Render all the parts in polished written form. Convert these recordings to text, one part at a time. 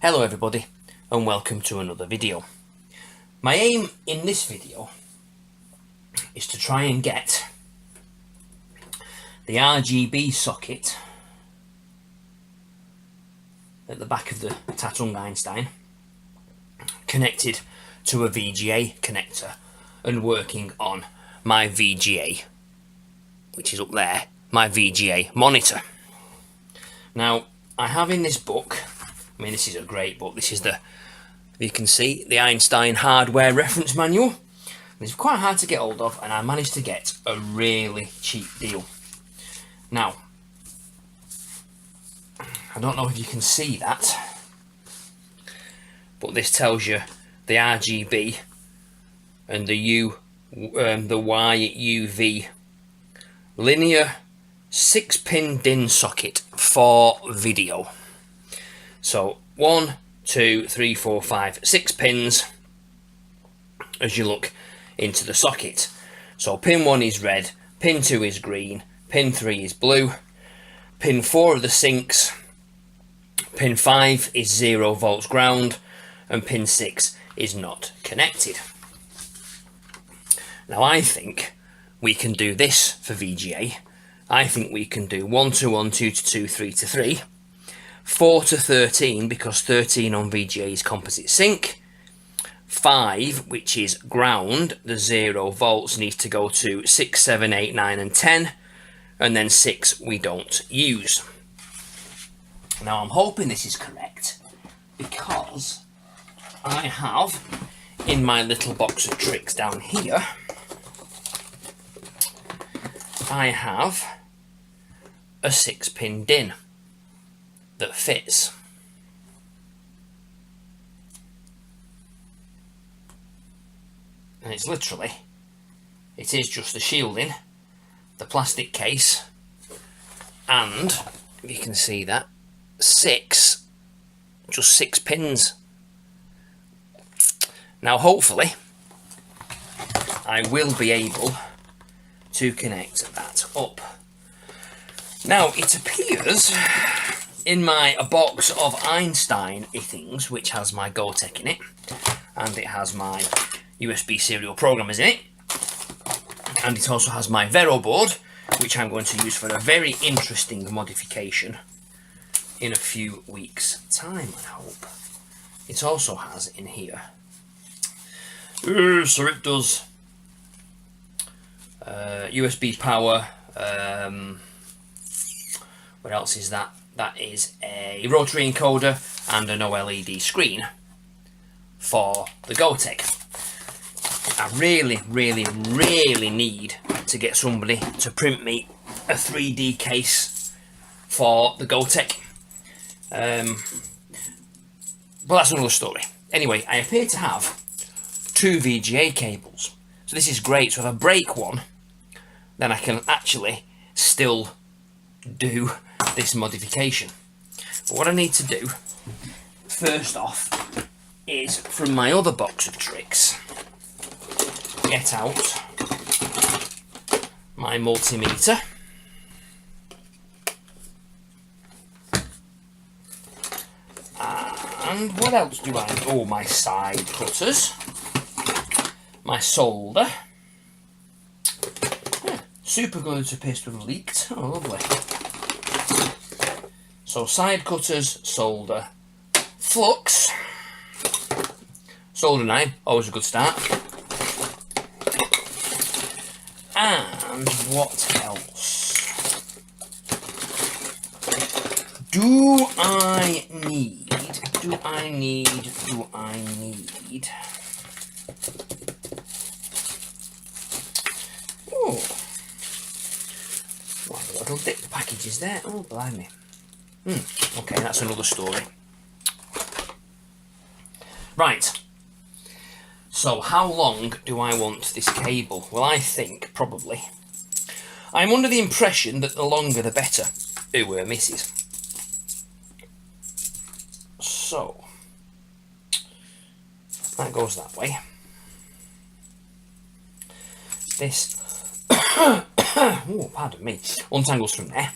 Hello everybody and welcome to another video. My aim in this video is to try and get the RGB socket at the back of the Tatung Einstein connected to a VGA connector and working on my VGA, which is up there, my VGA monitor. Now I have in this book, I mean, this is a great book. This is you can see, the Einstein hardware reference manual. It's quite hard to get hold of, and I managed to get a really cheap deal. Now, I don't know if you can see that, but this tells you the RGB and the YUV linear 6-pin DIN socket for video. So 1, 2, 3, 4, 5, 6 pins as you look into the socket. So pin 1 is red, pin 2 is green, pin 3 is blue, pin 4 are the sinks, pin 5 is 0 volts ground, and pin 6 is not connected. Now I think we can do this for VGA. I think we can do 1 to 1, 2 to 2, 3 to 3, 4 to 13, because 13 on VGA is composite sync, 5, which is ground, the 0 volts needs to go to 6, 7, 8, 9 and 10, and then 6 we don't use. Now I'm hoping this is correct, because I have in my little box of tricks down here, I have a 6-pin DIN that fits. And it's literally, it is just the shielding, the plastic case, and you can see that, just 6 pins. Now hopefully I will be able to connect that up. Now it appears in my box of Einstein things, which has my GoTech in it, and it has my USB serial programmers in it, and it also has my Vero board, which I'm going to use for a very interesting modification in a few weeks' time, I hope. It also has in here, so it does USB power, what else is that? That is a rotary encoder and an OLED screen for the GoTech. I really, really, really need to get somebody to print me a 3D case for the GoTech. But that's another story. Anyway, I appear to have 2 VGA cables. So this is great. So if I break one, then I can actually still do this modification. But what I need to do first off is, from my other box of tricks, get out my multimeter, and what else do I need? Oh, my side cutters, my solder. Super glue to appears to have leaked. Oh, lovely. So side cutters, solder, flux, solder 9, always a good start. And what else do I need? Oh, what a little dip packages there. Oh, blimey. Okay, that's another story. Right. So how long do I want this cable? Well, I think probably I'm under the impression that the longer the better. Ooh, misses. So, that goes that way. This, oh, pardon me, untangles from there.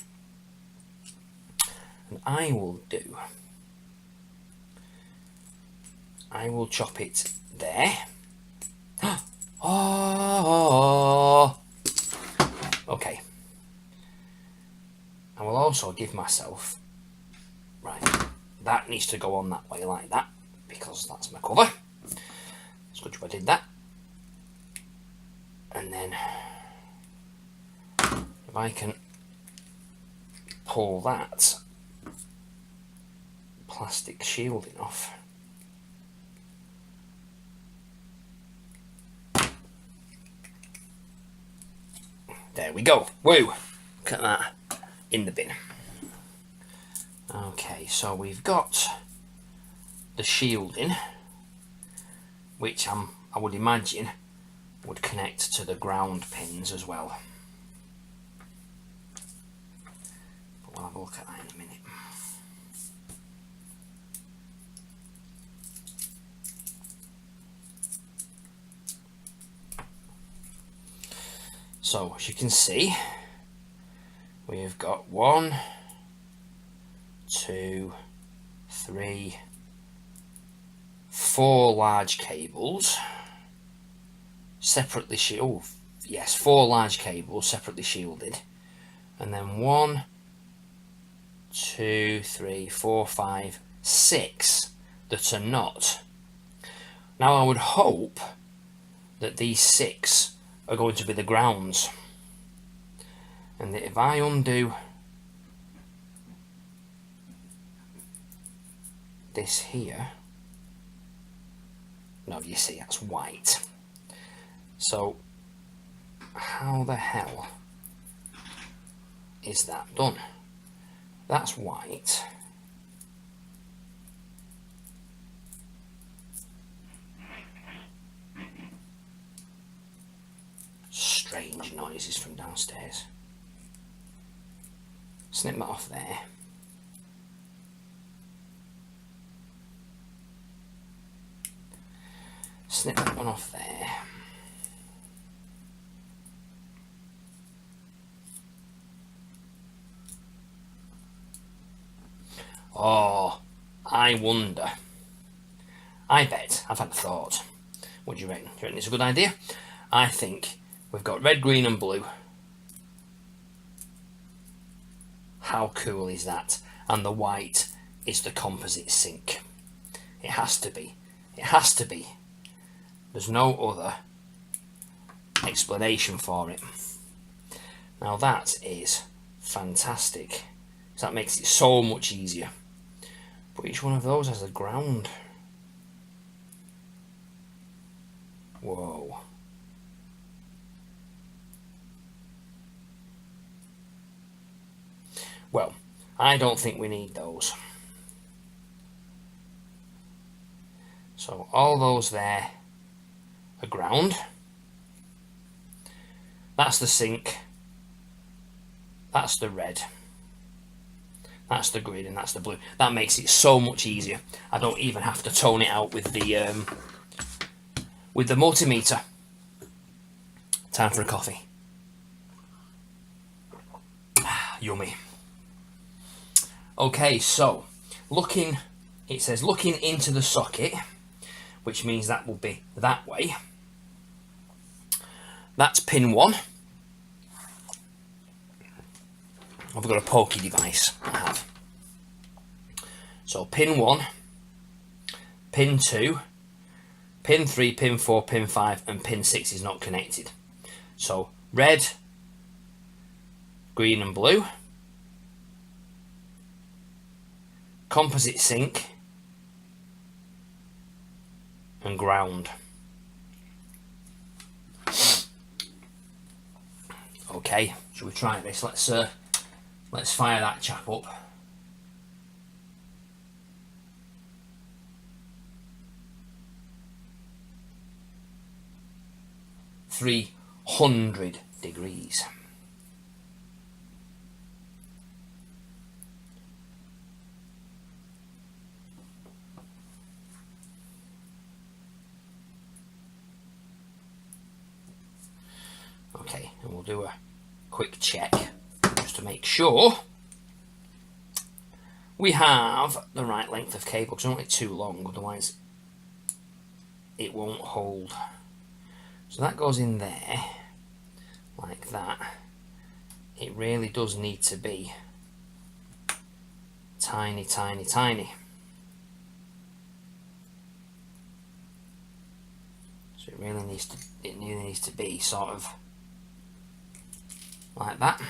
And I will chop it there. Oh, okay. I will also give myself, right, that needs to go on that way like that, because that's my cover. It's good job I did that. And then, if I can pull that plastic shielding off. There we go. Woo! Look at that in the bin. Okay, so we've got the shielding, which I would imagine would connect to the ground pins as well. But we'll have a look at that in a minute. So, as you can see, we've got 1, 2, 3, 4 large cables separately shielded. Oh, yes, 4 large cables separately shielded, and then 1, 2, 3, 4, 5, 6 that are not. Now, I would hope that these 6 are going to be the grounds, and that if I undo this here, no, you see that's white. So how the hell is that done? That's white. Strange noises from downstairs. Snip that off there. Snip that one off there. Oh, I wonder. I bet, I've had a thought. What do you reckon? Do you reckon it's a good idea? I think we've got red, green and blue. How cool is that? And the white is the composite sink. It has to be. It has to be. There's no other explanation for it. Now that is fantastic. That makes it so much easier. But each one of those has a ground. Whoa. Well, I don't think we need those. So all those there are ground. That's the sink. That's the red. That's the green and that's the blue. That makes it so much easier. I don't even have to tone it out with the multimeter. Time for a coffee. Yummy. Okay, so it says looking into the socket, which means that will be that way. That's pin 1. I've got a pokey device, I have. So pin 1, pin 2, pin 3, pin 4, pin 5 and pin 6 is not connected. So red, green and blue, composite sink and ground. Okay, shall we try this? Let's fire that chap up. .300 degrees. Okay, and we'll do a quick check just to make sure we have the right length of cable, because I don't want it too long, otherwise it won't hold. So that goes in there like that. It really does need to be tiny, tiny, tiny. So it really needs to be sort of like that.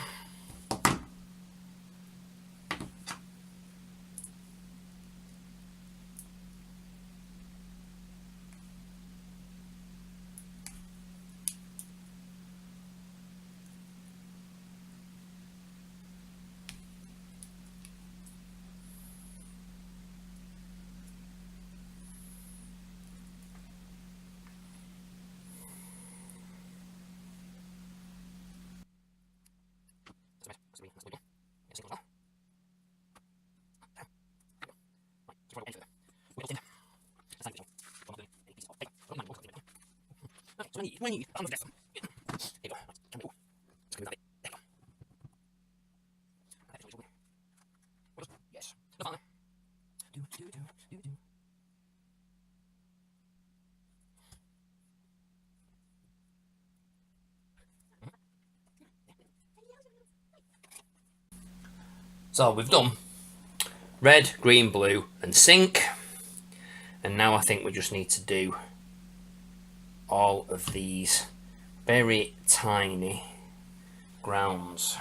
So we've done red, green, blue and sync, and now I think we just need to do all of these very tiny grounds.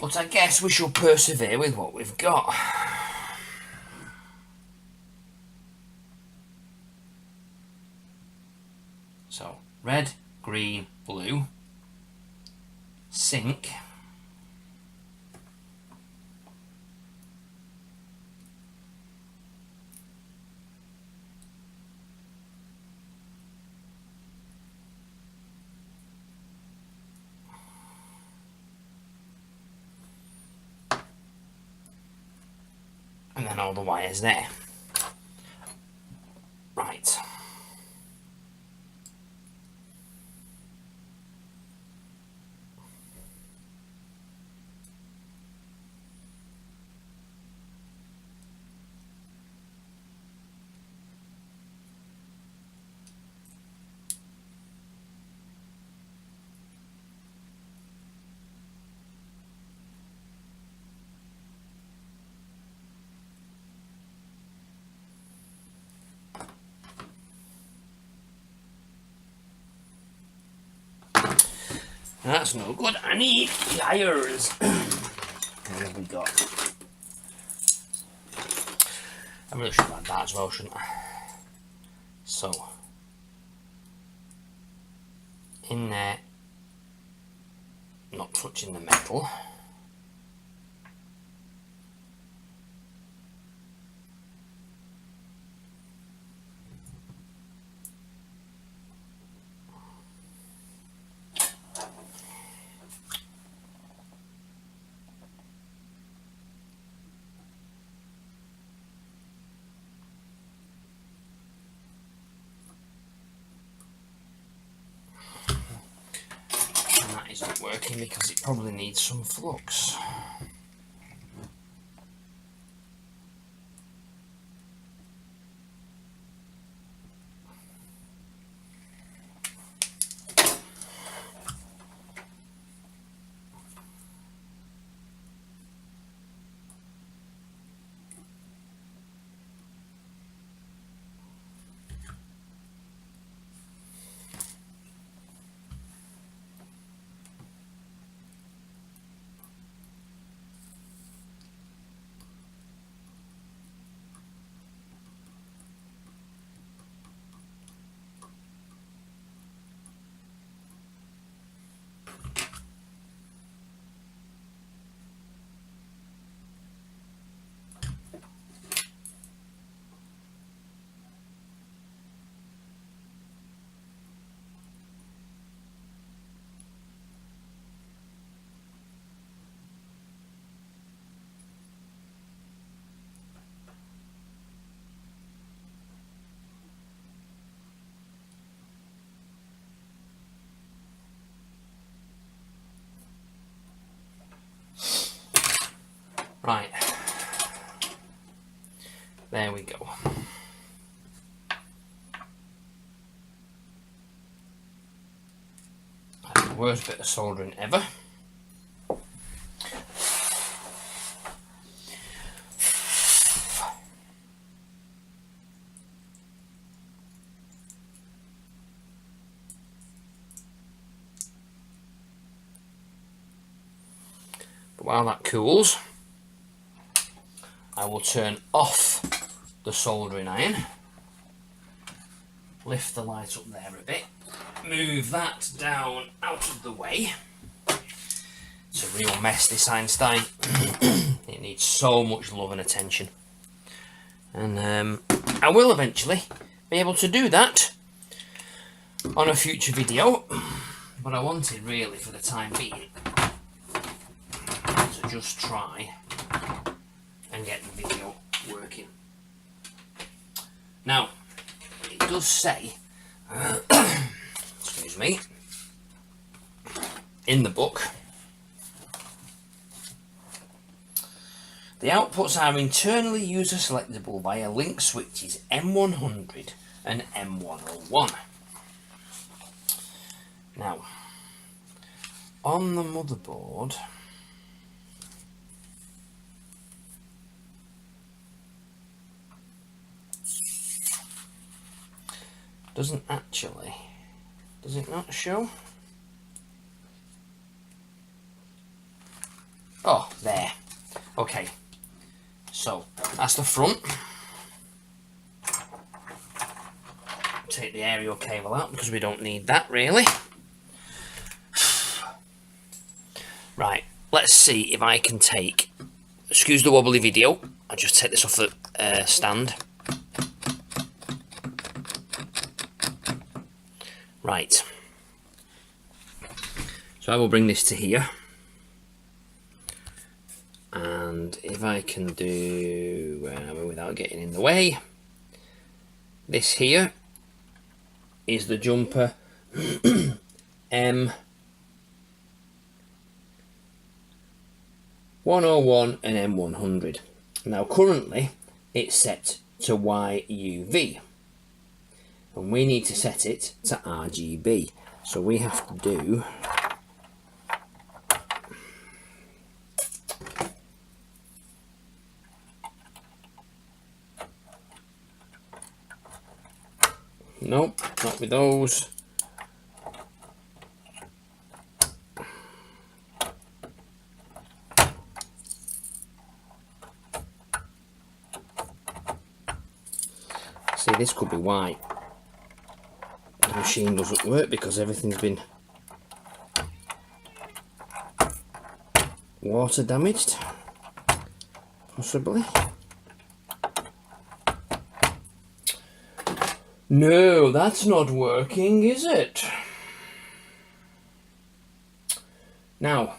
But I guess we shall persevere with what we've got. So, red, green, blue, sync, and then all the wires there. Right. That's no good. I need pliers. What have we got? I really should have had that as well, shouldn't I? So, in there, not touching the metal. Isn't working because it probably needs some flux. Right, there we go. That's the worst bit of soldering ever. But while that cools, I will turn off the soldering iron, lift the light up there a bit, move that down out of the way. It's a real mess, this Einstein. It needs so much love and attention. And I will eventually be able to do that on a future video, but I wanted really for the time being to just try and get the video working. Now, it does say, excuse me, in the book, the outputs are internally user selectable via link switches M100 and M101. Now, on the motherboard, doesn't actually. Does it not show? Oh, there. Okay. So, that's the front. Take the aerial cable out because we don't need that really. Right, let's see if I can take, excuse the wobbly video, I'll just take this off the stand. Right, so I will bring this to here, and if I can do, without getting in the way, this here is the jumper M101 and M100. Now currently it's set to YUV and we need to set it to RGB, so we have to do nope, not with those. See, this could be why the machine doesn't work, because everything's been water damaged, possibly. No, that's not working, is it? Now,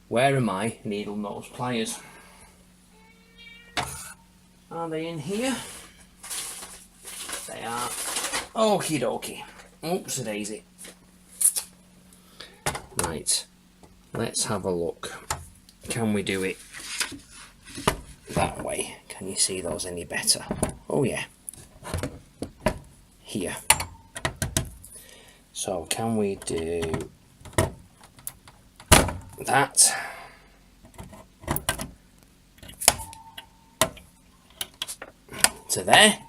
where are my needle nose pliers? Are they in here? They are. Okie dokie. Oops a daisy. Right, let's have a look. Can we do it that way? Can you see those any better? Oh yeah. Here. So can we do that? To there.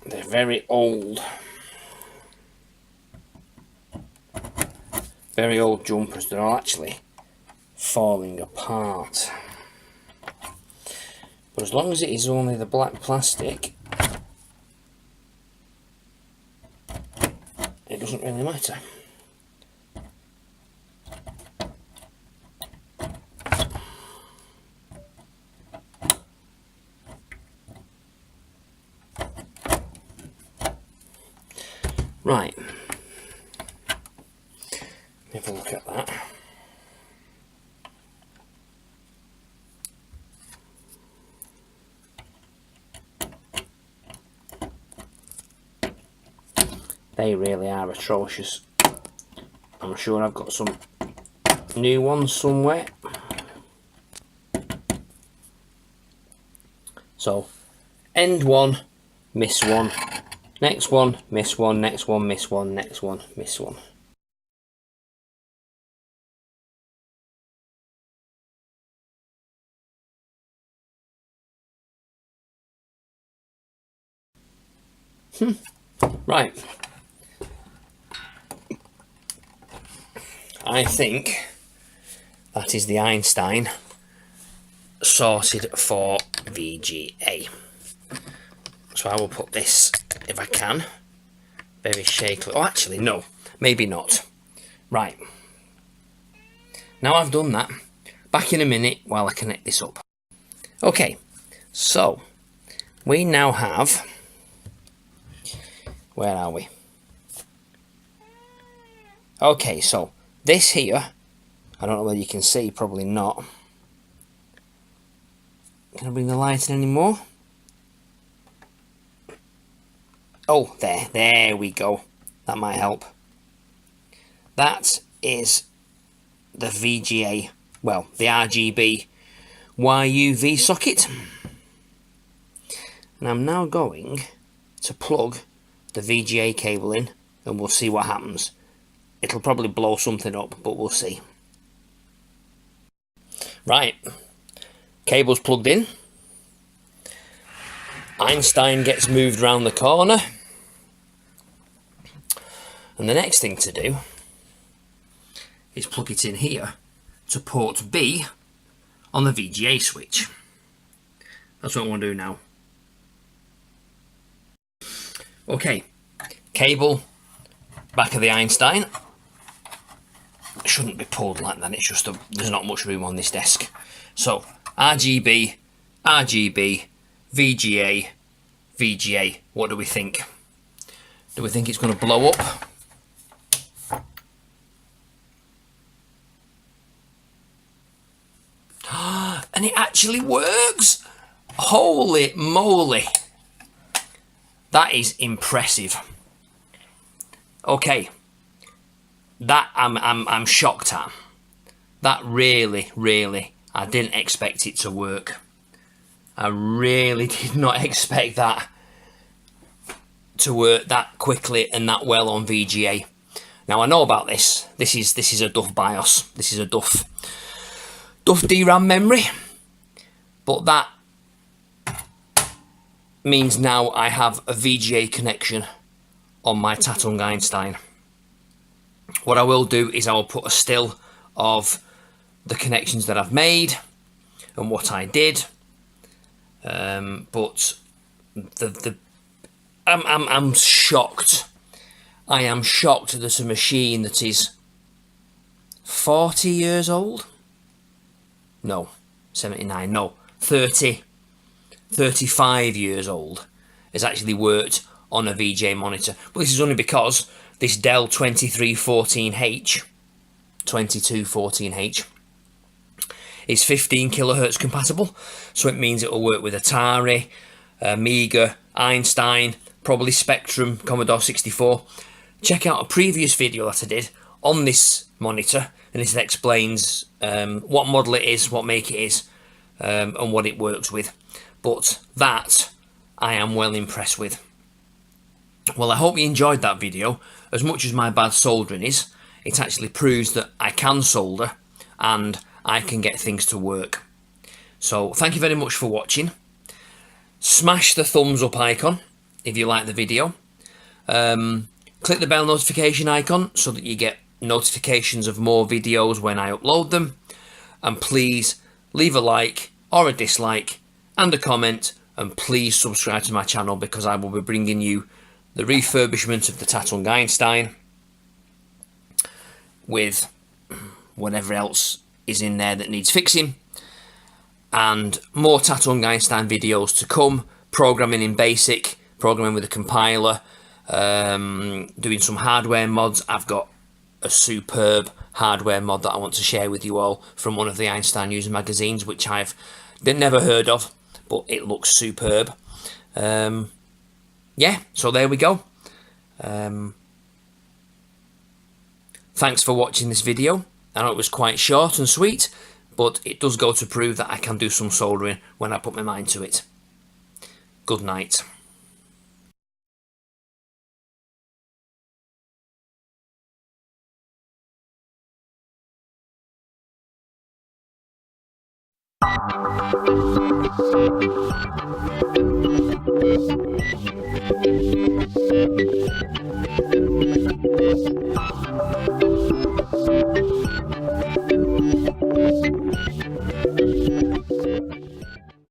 They're very old. Very old jumpers. They're all actually falling apart. But as long as it is only the black plastic, it doesn't really matter. Right, have a look at that. They really are atrocious. I'm sure I've got some new ones somewhere. So, end one, miss one. Next one, miss one, next one, miss one, next one, miss one. Right. I think that is the Einstein sorted for VGA. So I will put this, if I can, very shakily. Oh, actually, no, maybe not. Right. Now I've done that, back in a minute while I connect this up. Okay, so we now have, where are we? Okay, so this here, I don't know whether you can see, probably not. Can I bring the light in anymore? Oh, there we go. That might help. That is the VGA, well, the RGB YUV socket. And I'm now going to plug the VGA cable in and we'll see what happens. It'll probably blow something up, but we'll see. Right, Cable's plugged in. Einstein gets moved round the corner. And the next thing to do is plug it in here to port B on the VGA switch. That's what I want to do now. Okay, cable back of the Einstein. It shouldn't be pulled like that, it's just there's not much room on this desk. So RGB, RGB, VGA, VGA. What do we think? Do we think it's going to blow up? And it actually works! Holy moly! That is impressive. Okay, that I'm shocked at. That really, I didn't expect it to work. I really did not expect that to work that quickly and that well on VGA. Now I know about this. This is a Duff BIOS. This is a Duff DRAM memory. But that means now I have a VGA connection on my Tatung Einstein. What I will do is I will put a still of the connections that I've made and what I did. But I'm shocked. I am shocked that a machine that is 40 years old. No, 79. No, 35 years old has actually worked on a VGA monitor. But this is only because this Dell 2314H is 15 kilohertz compatible, so it means it will work with Atari, Amiga, Einstein, probably Spectrum, Commodore 64. Check out a previous video that I did on this monitor, and this explains what model it is, what make it is, and what it works with. But that I am well impressed with. Well, I hope you enjoyed that video. As much as my bad soldering is, it actually proves that I can solder and I can get things to work. So thank you very much for watching. Smash the thumbs up icon if you like the video. Click the bell notification icon so that you get notifications of more videos when I upload them. And please leave a like or a dislike and a comment, and please subscribe to my channel because I will be bringing you the refurbishment of the Tatung Einstein with whatever else is in there that needs fixing, and more Tatung Einstein videos to come, programming in BASIC, programming with a compiler, doing some hardware mods. I've got a superb hardware mod that I want to share with you all from one of the Einstein user magazines, which I've never heard of, but it looks superb. Yeah, so there we go. Thanks for watching this video. I know it was quite short and sweet, but it does go to prove that I can do some soldering when I put my mind to it. Good night.